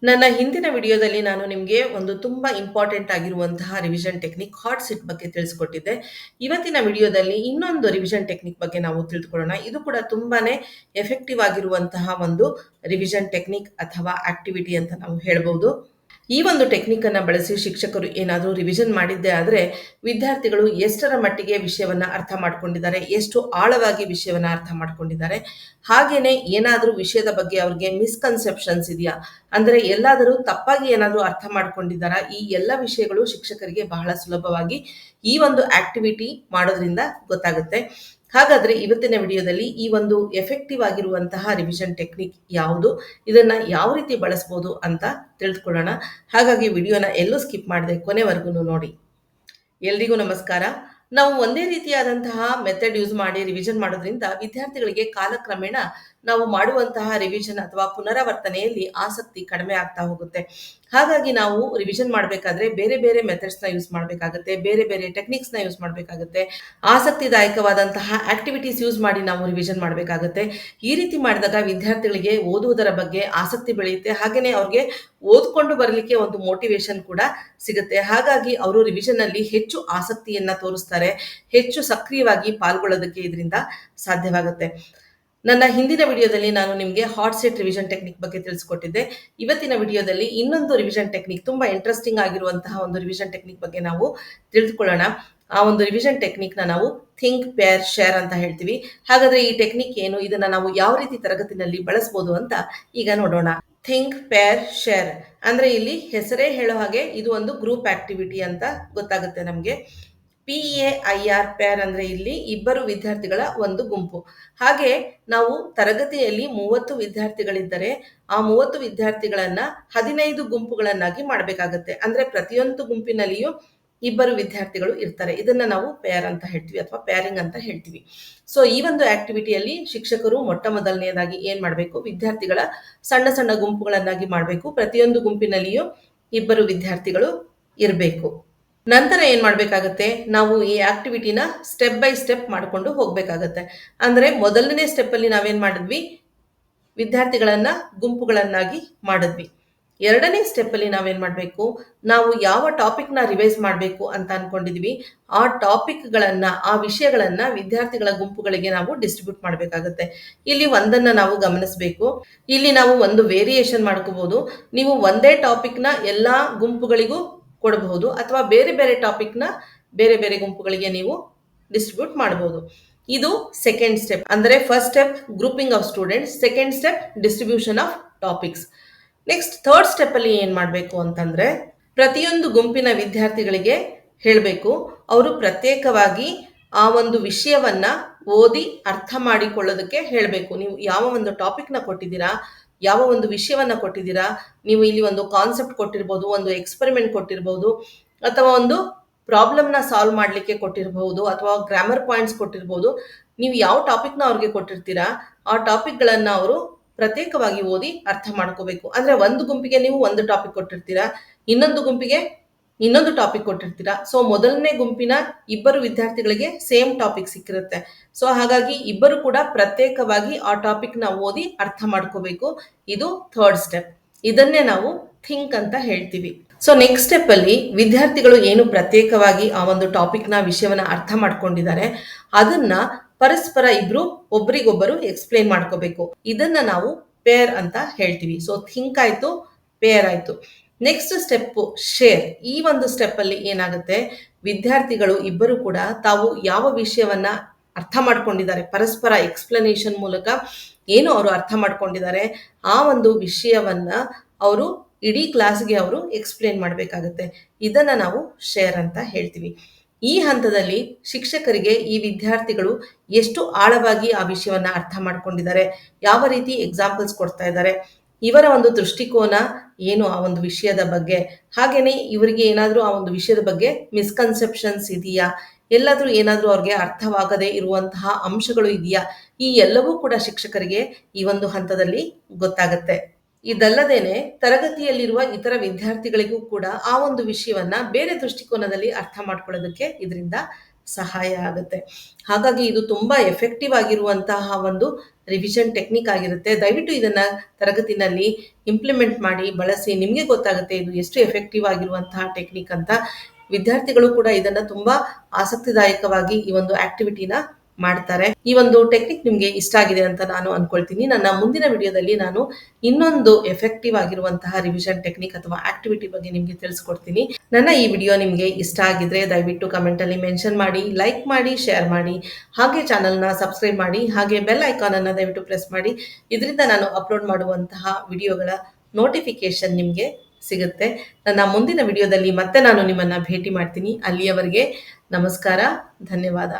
ನನ್ನ ಹಿಂದಿನ ವಿಡಿಯೋದಲ್ಲಿ ನಾನು ನಿಮಗೆ ಒಂದು ತುಂಬಾ ಇಂಪಾರ್ಟೆಂಟ್ ಆಗಿರುವಂತಹ ರಿವಿಷನ್ ಟೆಕ್ನಿಕ್ ಹಾಟ್ ಸಿಟ್ ಬಗ್ಗೆ ತಿಳಿಸ್ಕೊಟ್ಟಿದ್ದೆ. ಇವತ್ತಿನ ವಿಡಿಯೋದಲ್ಲಿ ಇನ್ನೊಂದು ರಿವಿಷನ್ ಟೆಕ್ನಿಕ್ ಬಗ್ಗೆ ನಾವು ತಿಳಿದುಕೊಳ್ಳೋಣ. ಇದು ಕೂಡ ತುಂಬಾನೇ ಎಫೆಕ್ಟಿವ್ ಆಗಿರುವಂತಹ ಒಂದು ರಿವಿಷನ್ ಟೆಕ್ನಿಕ್ ಅಥವಾ ಆಕ್ಟಿವಿಟಿ ಅಂತ ನಾವು ಹೇಳ್ಬೋದು. ಈ ಒಂದು ಟೆಕ್ನಿಕ್ ಅನ್ನ ಬಳಸಿ ಶಿಕ್ಷಕರು ಏನಾದರೂ ರಿವಿಷನ್ ಮಾಡಿದ್ದೇ ಆದರೆ ವಿದ್ಯಾರ್ಥಿಗಳು ಎಷ್ಟರ ಮಟ್ಟಿಗೆ ವಿಷಯವನ್ನ ಅರ್ಥ ಮಾಡ್ಕೊಂಡಿದ್ದಾರೆ, ಎಷ್ಟು ಆಳವಾಗಿ ವಿಷಯವನ್ನ ಅರ್ಥ ಮಾಡ್ಕೊಂಡಿದ್ದಾರೆ, ಹಾಗೇನೆ ಏನಾದರೂ ವಿಷಯದ ಬಗ್ಗೆ ಅವ್ರಿಗೆ ಮಿಸ್ಕನ್ಸೆಪ್ಷನ್ಸ್ ಇದೆಯಾ, ಅಂದ್ರೆ ಎಲ್ಲಾದರೂ ತಪ್ಪಾಗಿ ಏನಾದರೂ ಅರ್ಥ ಮಾಡ್ಕೊಂಡಿದ್ದಾರಾ, ಈ ಎಲ್ಲ ವಿಷಯಗಳು ಶಿಕ್ಷಕರಿಗೆ ಬಹಳ ಸುಲಭವಾಗಿ ಈ ಒಂದು ಆಕ್ಟಿವಿಟಿ ಮಾಡೋದ್ರಿಂದ ಗೊತ್ತಾಗುತ್ತೆ. ಹಾಗಾದ್ರೆ ಇವತ್ತಿನ ವಿಡಿಯೋದಲ್ಲಿ ಈ ಒಂದು ಎಫೆಕ್ಟಿವ್ ಆಗಿರುವಂತಹ ರಿವಿಷನ್ ಟೆಕ್ನಿಕ್ ಯಾವುದು, ಇದನ್ನ ಯಾವ ರೀತಿ ಬಳಸಬಹುದು ಅಂತ ತಿಳಿದುಕೊಳ್ಳೋಣ. ಹಾಗಾಗಿ ವಿಡಿಯೋನ ಎಲ್ಲೂ ಸ್ಕಿಪ್ ಮಾಡದೆ ಕೊನೆವರೆಗೂ ನೋಡಿ. ಎಲ್ರಿಗೂ ನಮಸ್ಕಾರ. ನಾವು ಒಂದೇ ರೀತಿಯಾದಂತಹ ಮೆಥಡ್ ಯೂಸ್ ಮಾಡಿ ರಿವಿಷನ್ ಮಾಡೋದ್ರಿಂದ ವಿದ್ಯಾರ್ಥಿಗಳಿಗೆ ಕಾಲಕ್ರಮೇಣ ನಾವು ಮಾಡುವಂತಹ ರಿವಿಷನ್ ಅಥವಾ ಪುನರಾವರ್ತನೆಯಲ್ಲಿ ಆಸಕ್ತಿ ಕಡಿಮೆ ಆಗ್ತಾ ಹೋಗುತ್ತೆ. ಹಾಗಾಗಿ ನಾವು ರಿವಿಷನ್ ಮಾಡಬೇಕಾದ್ರೆ ಬೇರೆ ಬೇರೆ ಮೆಥಡ್ಸ್ನ ಯೂಸ್ ಮಾಡಬೇಕಾಗುತ್ತೆ, ಬೇರೆ ಬೇರೆ ಟೆಕ್ನಿಕ್ಸ್ನ ಯೂಸ್ ಮಾಡಬೇಕಾಗುತ್ತೆ, ಆಸಕ್ತಿದಾಯಕವಾದಂತಹ ಆಕ್ಟಿವಿಟೀಸ್ ಯೂಸ್ ಮಾಡಿ ನಾವು ರಿವಿಷನ್ ಮಾಡಬೇಕಾಗುತ್ತೆ. ಈ ರೀತಿ ಮಾಡಿದಾಗ ವಿದ್ಯಾರ್ಥಿಗಳಿಗೆ ಓದುವುದರ ಬಗ್ಗೆ ಆಸಕ್ತಿ ಬೆಳೆಯುತ್ತೆ, ಹಾಗೆಯೇ ಅವ್ರಿಗೆ ಓದ್ಕೊಂಡು ಬರಲಿಕ್ಕೆ ಒಂದು ಮೋಟಿವೇಶನ್ ಕೂಡ ಸಿಗುತ್ತೆ. ಹಾಗಾಗಿ ಅವರು ರಿವಿಷನ್ ಅಲ್ಲಿ ಹೆಚ್ಚು ಆಸಕ್ತಿಯನ್ನ ತೋರಿಸ್ತಾರೆ, ಹೆಚ್ಚು ಸಕ್ರಿಯವಾಗಿ ಪಾಲ್ಗೊಳ್ಳೋದಕ್ಕೆ ಇದರಿಂದ ಸಾಧ್ಯವಾಗುತ್ತೆ. ನನ್ನ ಹಿಂದಿನ ವಿಡಿಯೋದಲ್ಲಿ ನಾನು ನಿಮಗೆ ಹಾಟ್ ಸೆಟ್ ರಿವಿಷನ್ ಟೆಕ್ನಿಕ್ ಬಗ್ಗೆ ತಿಳಿಸ್ಕೊಟ್ಟಿದ್ದೆ. ಇವತ್ತಿನ ವಿಡಿಯೋದಲ್ಲಿ ಇನ್ನೊಂದು ರಿವಿಷನ್ ಟೆಕ್ನಿಕ್, ತುಂಬಾ ಇಂಟ್ರೆಸ್ಟಿಂಗ್ ಆಗಿರುವಂತಹ ಒಂದು ರಿವಿಷನ್ ಟೆಕ್ನಿಕ್ ಬಗ್ಗೆ ನಾವು ತಿಳಿದುಕೊಳ್ಳೋಣ. ಆ ಒಂದು ರಿವಿಷನ್ ಟೆಕ್ನಿಕ್ ನ ನಾವು ಥಿಂಕ್ ಪೇರ್ ಶೇರ್ ಅಂತ ಹೇಳ್ತೀವಿ. ಹಾಗಾದ್ರೆ ಈ ಟೆಕ್ನಿಕ್ ಏನು, ಇದನ್ನ ನಾವು ಯಾವ ರೀತಿ ತರಗತಿನಲ್ಲಿ ಬಳಸಬಹುದು ಅಂತ ಈಗ ನೋಡೋಣ. ಥಿಂಕ್ ಪೇರ್ ಶೇರ್ ಅಂದ್ರೆ ಇಲ್ಲಿ ಹೆಸರೇ ಹೇಳೋ ಹಾಗೆ ಇದು ಒಂದು ಗ್ರೂಪ್ ಆಕ್ಟಿವಿಟಿ ಅಂತ ಗೊತ್ತಾಗುತ್ತೆ ನಮಗೆ. PAIR ಪೇರ್ ಅಂದ್ರೆ ಇಲ್ಲಿ ಇಬ್ಬರು ವಿದ್ಯಾರ್ಥಿಗಳ ಒಂದು ಗುಂಪು. ಹಾಗೆ ನಾವು ತರಗತಿಯಲ್ಲಿ 30 ವಿದ್ಯಾರ್ಥಿಗಳಿದ್ದರೆ ಆ 30 ವಿದ್ಯಾರ್ಥಿಗಳನ್ನ 15 ಗುಂಪುಗಳನ್ನಾಗಿ ಮಾಡಬೇಕಾಗತ್ತೆ. ಅಂದ್ರೆ ಪ್ರತಿಯೊಂದು ಗುಂಪಿನಲ್ಲಿಯೂ ಇಬ್ಬರು ವಿದ್ಯಾರ್ಥಿಗಳು ಇರ್ತಾರೆ. ಇದನ್ನ ನಾವು ಪೇರ್ ಅಂತ ಹೇಳ್ತೀವಿ ಅಥವಾ ಪೇರಿಂಗ್ ಅಂತ ಹೇಳ್ತೀವಿ. ಸೊ ಈ ಒಂದು ಆಕ್ಟಿವಿಟಿಯಲ್ಲಿ ಶಿಕ್ಷಕರು ಮೊಟ್ಟ ಮೊದಲನೆಯದಾಗಿ ಏನ್ ಮಾಡಬೇಕು, ವಿದ್ಯಾರ್ಥಿಗಳ ಸಣ್ಣ ಸಣ್ಣ ಗುಂಪುಗಳನ್ನಾಗಿ ಮಾಡಬೇಕು. ಪ್ರತಿಯೊಂದು ಗುಂಪಿನಲ್ಲಿಯೂ ಇಬ್ಬರು ವಿದ್ಯಾರ್ಥಿಗಳು ಇರಬೇಕು. ನಂತರ ಏನ್ ಮಾಡ್ಬೇಕಾಗತ್ತೆ, ನಾವು ಈ ಆಕ್ಟಿವಿಟಿನ ಸ್ಟೆಪ್ ಬೈ ಸ್ಟೆಪ್ ಮಾಡ್ಕೊಂಡು ಹೋಗ್ಬೇಕಾಗತ್ತೆ. ಅಂದ್ರೆ ಮೊದಲನೇ ಸ್ಟೆಪ್ ಅಲ್ಲಿ ನಾವೇನ್ ಮಾಡಿದ್ವಿ, ವಿದ್ಯಾರ್ಥಿಗಳನ್ನ ಗುಂಪುಗಳನ್ನಾಗಿ ಮಾಡಿದ್ವಿ. ಎರಡನೇ ಸ್ಟೆಪ್ ಅಲ್ಲಿ ನಾವೇನ್ ಮಾಡ್ಬೇಕು, ನಾವು ಯಾವ ಟಾಪಿಕ್ ನ ರಿವೈಸ್ ಮಾಡಬೇಕು ಅಂತ ಅನ್ಕೊಂಡಿದ್ವಿ ಆ ಟಾಪಿಕ್ ಗಳನ್ನ, ಆ ವಿಷಯಗಳನ್ನ ವಿದ್ಯಾರ್ಥಿಗಳ ಗುಂಪುಗಳಿಗೆ ನಾವು ಡಿಸ್ಟ್ರಿಬ್ಯೂಟ್ ಮಾಡಬೇಕಾಗತ್ತೆ. ಇಲ್ಲಿ ಒಂದನ್ನ ನಾವು ಗಮನಿಸಬೇಕು. ಇಲ್ಲಿ ನಾವು ಒಂದು ವೇರಿಯೇಷನ್ ಮಾಡ್ಕೋಬಹುದು. ನೀವು ಒಂದೇ ಟಾಪಿಕ್ ನ ಎಲ್ಲಾ ಗುಂಪುಗಳಿಗೂ ಕೊಡಬಹುದು ಅಥವಾ ಬೇರೆ ಬೇರೆ ಟಾಪಿಕ್ ನ ಬೇರೆ ಬೇರೆ ಗುಂಪುಗಳಿಗೆ ನೀವು ಡಿಸ್ಟ್ರಿಬ್ಯೂಟ್ ಮಾಡಬಹುದು. ಇದು ಸೆಕೆಂಡ್ ಸ್ಟೆಪ್. ಅಂದ್ರೆ first step grouping of students, second step distribution of topics. Next third step ಅಲ್ಲಿ ಏನ್ ಮಾಡಬೇಕು ಅಂತಂದ್ರೆ, ಪ್ರತಿಯೊಂದು ಗುಂಪಿನ ವಿದ್ಯಾರ್ಥಿಗಳಿಗೆ ಹೇಳಬೇಕು, ಅವರು ಪ್ರತ್ಯೇಕವಾಗಿ ಆ ಒಂದು ವಿಷಯವನ್ನ ಓದಿ ಅರ್ಥ ಮಾಡಿಕೊಳ್ಳೋದಕ್ಕೆ ಹೇಳಬೇಕು. ನೀವು ಯಾವ ಒಂದು ಟಾಪಿಕ್ ನ ಕೊಟ್ಟಿದ್ದೀರಾ, ಯಾವ ಒಂದು ವಿಷಯವನ್ನ ಕೊಟ್ಟಿದ್ದೀರಾ, ನೀವು ಇಲ್ಲಿ ಒಂದು ಕಾನ್ಸೆಪ್ಟ್ ಕೊಟ್ಟಿರ್ಬೋದು, ಒಂದು ಎಕ್ಸ್ಪೆರಿಮೆಂಟ್ ಕೊಟ್ಟಿರ್ಬೋದು, ಅಥವಾ ಒಂದು ಪ್ರಾಬ್ಲಮ್ ನ ಸಾಲ್ವ್ ಮಾಡ್ಲಿಕ್ಕೆ ಕೊಟ್ಟಿರಬಹುದು, ಅಥವಾ ಗ್ರಾಮರ್ ಪಾಯಿಂಟ್ಸ್ ಕೊಟ್ಟಿರ್ಬೋದು. ನೀವು ಯಾವ ಟಾಪಿಕ್ ನ ಅವ್ರಿಗೆ ಕೊಟ್ಟಿರ್ತೀರಾ ಆ ಟಾಪಿಕ್ ಗಳನ್ನ ಅವರು ಪ್ರತ್ಯೇಕವಾಗಿ ಓದಿ ಅರ್ಥ ಮಾಡ್ಕೋಬೇಕು. ಅಂದ್ರೆ ಒಂದು ಗುಂಪಿಗೆ ನೀವು ಒಂದು ಟಾಪಿಕ್ ಕೊಟ್ಟಿರ್ತೀರಾ, ಇನ್ನೊಂದು ಗುಂಪಿಗೆ ಇನ್ನೊಂದು ಟಾಪಿಕ್ ಕೊಟ್ಟಿರ್ತೀರಾ. ಸೊ ಮೊದಲನೇ ಗುಂಪಿನ ಇಬ್ಬರು ವಿದ್ಯಾರ್ಥಿಗಳಿಗೆ ಸೇಮ್ ಟಾಪಿಕ್ ಸಿಕ್ಕಿರುತ್ತೆ. ಸೊ ಹಾಗಾಗಿ ಇಬ್ಬರು ಕೂಡ ಪ್ರತ್ಯೇಕವಾಗಿ ಆ ಟಾಪಿಕ್ ನ ಓದಿ ಅರ್ಥ ಮಾಡ್ಕೋಬೇಕು. ಇದು ಥರ್ಡ್ ಸ್ಟೆಪ್. ಇದನ್ನೇ ನಾವು ಥಿಂಕ್ ಅಂತ ಹೇಳ್ತೀವಿ. ಸೊ ನೆಕ್ಸ್ಟ್ ಸ್ಟೆಪ್ ಅಲ್ಲಿ ವಿದ್ಯಾರ್ಥಿಗಳು ಏನು ಪ್ರತ್ಯೇಕವಾಗಿ ಆ ಒಂದು ಟಾಪಿಕ್ ನ ವಿಷಯವನ್ನ ಅರ್ಥ ಮಾಡ್ಕೊಂಡಿದ್ದಾರೆ ಅದನ್ನ ಪರಸ್ಪರ ಇಬ್ರು ಒಬ್ರಿಗೊಬ್ಬರು ಎಕ್ಸ್ಪ್ಲೈನ್ ಮಾಡ್ಕೋಬೇಕು. ಇದನ್ನ ನಾವು ಪೇರ್ ಅಂತ ಹೇಳ್ತೀವಿ. ಸೊ ಥಿಂಕ್ ಆಯ್ತು, ಪೇರ್ ಆಯ್ತು. Next step share. ಈ ಒಂದು ಸ್ಟೆಪ್ ಅಲ್ಲಿ ಏನಾಗುತ್ತೆ, ವಿದ್ಯಾರ್ಥಿಗಳು ಇಬ್ಬರು ಕೂಡ ತಾವು ಯಾವ ವಿಷಯವನ್ನ ಅರ್ಥ ಮಾಡ್ಕೊಂಡಿದ್ದಾರೆ, ಪರಸ್ಪರ ಎಕ್ಸ್ಪ್ಲನೇಷನ್ ಮೂಲಕ ಏನು ಅವರು ಅರ್ಥ ಮಾಡ್ಕೊಂಡಿದ್ದಾರೆ ಆ ಒಂದು ವಿಷಯವನ್ನ ಅವರು ಇಡೀ ಕ್ಲಾಸ್ಗೆ ಅವರು ಎಕ್ಸ್ಪ್ಲೇನ್ ಮಾಡಬೇಕಾಗುತ್ತೆ. ಇದನ್ನ ನಾವು ಶೇರ್ ಅಂತ ಹೇಳ್ತೀವಿ. ಈ ಹಂತದಲ್ಲಿ ಶಿಕ್ಷಕರಿಗೆ ಈ ವಿದ್ಯಾರ್ಥಿಗಳು ಎಷ್ಟು ಆಳವಾಗಿ ಆ ವಿಷಯವನ್ನ ಅರ್ಥ ಮಾಡ್ಕೊಂಡಿದ್ದಾರೆ, ಯಾವ ರೀತಿ ಎಕ್ಸಾಂಪಲ್ಸ್ ಕೊಡ್ತಾ ಇದ್ದಾರೆ, ಇವರ ಒಂದು ದೃಷ್ಟಿಕೋನ ಏನು ಆ ಒಂದು ವಿಷಯದ ಬಗ್ಗೆ, ಹಾಗೇನೆ ಇವರಿಗೆ ಏನಾದ್ರೂ ಆ ಒಂದು ವಿಷಯದ ಬಗ್ಗೆ ಮಿಸ್ಕನ್ಸೆಪ್ಷನ್ಸ್ ಇದೆಯಾ, ಎಲ್ಲಾದ್ರೂ ಏನಾದ್ರೂ ಅವ್ರಿಗೆ ಅರ್ಥವಾಗದೆ ಇರುವಂತಹ ಅಂಶಗಳು ಇದೆಯಾ, ಈ ಎಲ್ಲವೂ ಕೂಡ ಶಿಕ್ಷಕರಿಗೆ ಈ ಒಂದು ಹಂತದಲ್ಲಿ ಗೊತ್ತಾಗತ್ತೆ. ಇದಲ್ಲದೇನೆ ತರಗತಿಯಲ್ಲಿರುವ ಇತರ ವಿದ್ಯಾರ್ಥಿಗಳಿಗೂ ಕೂಡ ಆ ಒಂದು ವಿಷಯವನ್ನ ಬೇರೆ ದೃಷ್ಟಿಕೋನದಲ್ಲಿ ಅರ್ಥ ಮಾಡ್ಕೊಳ್ಳೋದಕ್ಕೆ ಇದರಿಂದ ಸಹಾಯ ಆಗುತ್ತೆ. ಹಾಗಾಗಿ ಇದು ತುಂಬಾ ಎಫೆಕ್ಟಿವ್ ಆಗಿರುವಂತಹ ಒಂದು ರಿವಿಷನ್ ಟೆಕ್ನಿಕ್ ಆಗಿರುತ್ತೆ. ದಯವಿಟ್ಟು ಇದನ್ನ ತರಗತಿನಲ್ಲಿ ಇಂಪ್ಲಿಮೆಂಟ್ ಮಾಡಿ, ಬಳಸಿ. ನಿಮಗೆ ಗೊತ್ತಾಗುತ್ತೆ ಇದು ಎಷ್ಟು ಎಫೆಕ್ಟಿವ್ ಆಗಿರುವಂತಹ ಟೆಕ್ನಿಕ್ ಅಂತ. ವಿದ್ಯಾರ್ಥಿಗಳು ಕೂಡ ಇದನ್ನ ತುಂಬಾ ಆಸಕ್ತಿದಾಯಕವಾಗಿ ಈ ಒಂದು ಆಕ್ಟಿವಿಟಿನ ಮಾಡ್ತಾರೆ. ಈ ಒಂದು ಟೆಕ್ನಿಕ್ ನಿಮ್ಗೆ ಇಷ್ಟ ಆಗಿದೆ ಅಂತ ನಾನು ಅನ್ಕೊಳ್ತೀನಿ. ನನ್ನ ಮುಂದಿನ ವಿಡಿಯೋದಲ್ಲಿ ನಾನು ಇನ್ನೊಂದು ಎಫೆಕ್ಟಿವ್ ಆಗಿರುವಂತಹ ರಿವಿಷನ್ ಟೆಕ್ನಿಕ್ ಅಥವಾ ಆಕ್ಟಿವಿಟಿ ಬಗ್ಗೆ ನಿಮ್ಗೆ ತಿಳಿಸ್ಕೊಡ್ತೀನಿ. ನನ್ನ ಈ ವಿಡಿಯೋ ನಿಮ್ಗೆ ಇಷ್ಟ ಆಗಿದ್ರೆ ದಯವಿಟ್ಟು ಕಮೆಂಟ್ ಅಲ್ಲಿ ಮೆನ್ಷನ್ ಮಾಡಿ, ಲೈಕ್ ಮಾಡಿ, ಶೇರ್ ಮಾಡಿ, ಹಾಗೆ ಚಾನಲ್ನ ಸಬ್ಸ್ಕ್ರೈಬ್ ಮಾಡಿ, ಹಾಗೆ ಬೆಲ್ ಐಕಾನ್ ಅನ್ನ ದಯವಿಟ್ಟು ಪ್ರೆಸ್ ಮಾಡಿ. ಇದರಿಂದ ನಾನು ಅಪ್ಲೋಡ್ ಮಾಡುವಂತಹ ವಿಡಿಯೋಗಳ ನೋಟಿಫಿಕೇಶನ್ ನಿಮ್ಗೆ ಸಿಗುತ್ತೆ. ನನ್ನ ಮುಂದಿನ ವಿಡಿಯೋದಲ್ಲಿ ಮತ್ತೆ ನಾನು ನಿಮ್ಮನ್ನ ಭೇಟಿ ಮಾಡ್ತೀನಿ. ಅಲ್ಲಿಯವರೆಗೆ ನಮಸ್ಕಾರ, ಧನ್ಯವಾದ.